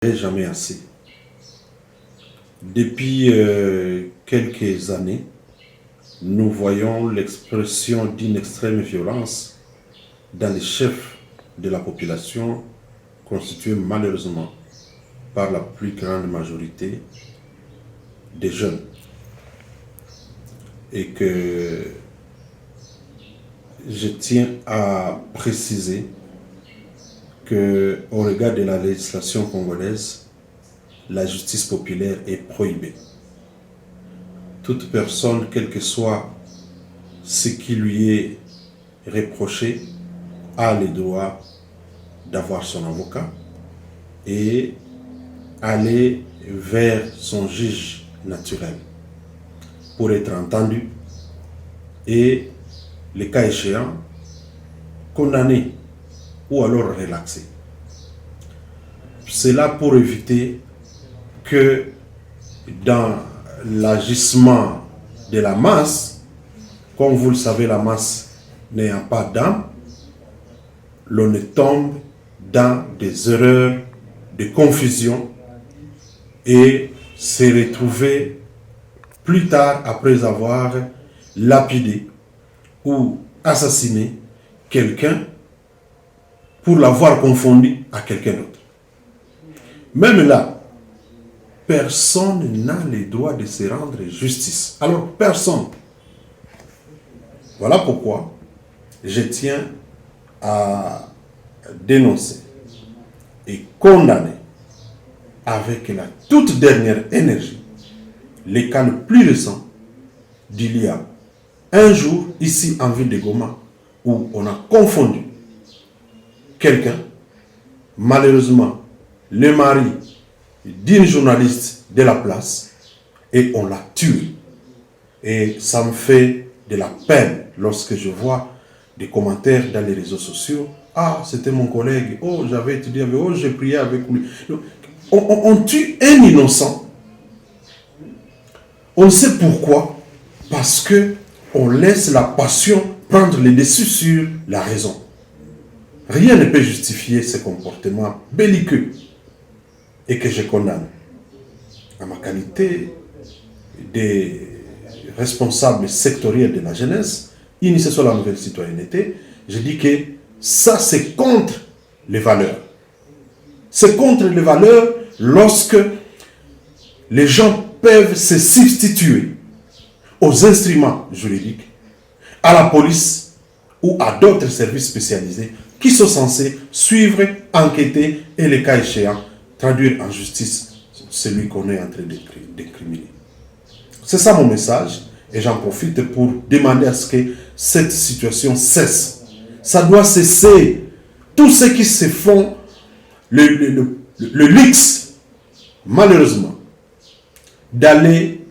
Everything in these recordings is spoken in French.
Jamais assez. Depuis quelques années, nous voyons l'expression d'une extrême violence dans les chefs de la population, constituée malheureusement par la plus grande majorité des jeunes. Et que je tiens à préciser qu'au regard de la législation congolaise, la justice populaire est prohibée. Toute personne, quel que soit ce qui lui est reproché, a le droit d'avoir son avocat et aller vers son juge naturel pour être entendu et, le cas échéant, condamné ou alors relaxé. C'est là pour éviter que dans l'agissement de la masse, comme vous le savez, la masse n'ayant pas d'âme, l'on ne tombe dans des erreurs de confusion et se retrouver plus tard après avoir lapidé ou assassiné quelqu'un pour l'avoir confondu à quelqu'un d'autre. Même là, personne n'a le droit de se rendre justice. Alors, personne. Voilà pourquoi je tiens à dénoncer et condamner avec la toute dernière énergie les cas le plus récent d'il y a un jour ici en ville de Goma où on a confondu quelqu'un, malheureusement le mari d'une journaliste de la place, et on l'a tué. Et ça me fait de la peine lorsque je vois des commentaires dans les réseaux sociaux. Ah, c'était mon collègue. Oh, j'avais étudié avec lui. Oh, j'ai prié avec lui. On tue un innocent. On sait pourquoi. Parce que on laisse la passion prendre le dessus sur la raison. Rien ne peut justifier ce comportement belliqueux et que je condamne. À ma qualité de responsable sectoriel de la jeunesse, initié sur la nouvelle citoyenneté, je dis que ça c'est contre les valeurs. C'est contre les valeurs lorsque les gens peuvent se substituer aux instruments juridiques, à la police ou à d'autres services spécialisés qui sont censés suivre, enquêter et, le cas échéant, traduire en justice celui qu'on est en train d'incriminer. C'est ça mon message et j'en profite pour demander à ce que cette situation cesse. Ça doit cesser. Tous ceux qui se font le luxe, malheureusement, d'aller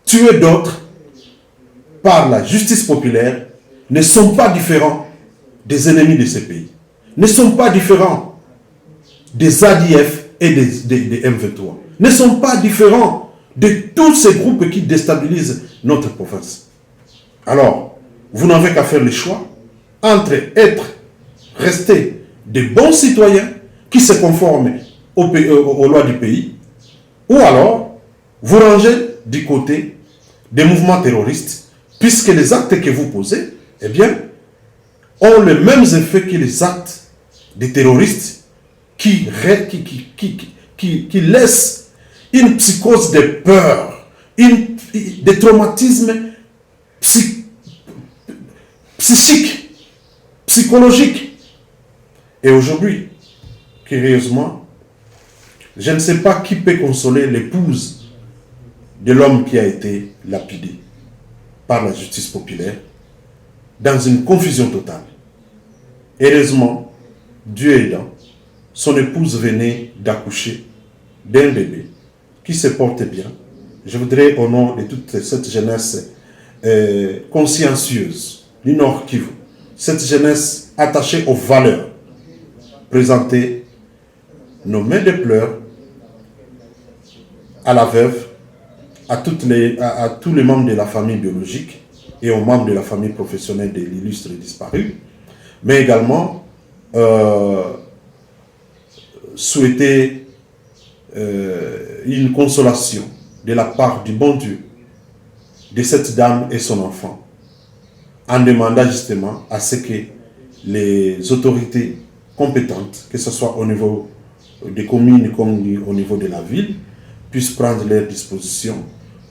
tuer d'autres par la justice populaire ne sont pas différents des ennemis de ce pays, ne sont pas différents des ADF et des M23, ne sont pas différents de tous ces groupes qui déstabilisent notre province. Alors, vous n'avez qu'à faire le choix entre rester des bons citoyens qui se conforment aux lois du pays, ou alors vous ranger du côté des mouvements terroristes, puisque les actes que vous posez, eh bien, ont les mêmes effets que les actes des terroristes qui laissent une psychose de peur, des traumatismes psychiques, psychologiques. Et aujourd'hui, curieusement, je ne sais pas qui peut consoler l'épouse de l'homme qui a été lapidé par la justice populaire dans une confusion totale. Heureusement, Dieu aidant, son épouse venait d'accoucher d'un bébé qui se porte bien. Je voudrais, au nom de toute cette jeunesse consciencieuse du Nord Kivu, cette jeunesse attachée aux valeurs, présenter nos mains de pleurs à la veuve, à tous les membres de la famille biologique et aux membres de la famille professionnelle de l'illustre disparu, mais également souhaiter une consolation de la part du bon Dieu de cette dame et son enfant, en demandant justement à ce que les autorités compétentes, que ce soit au niveau des communes comme au niveau de la ville, puissent prendre leurs dispositions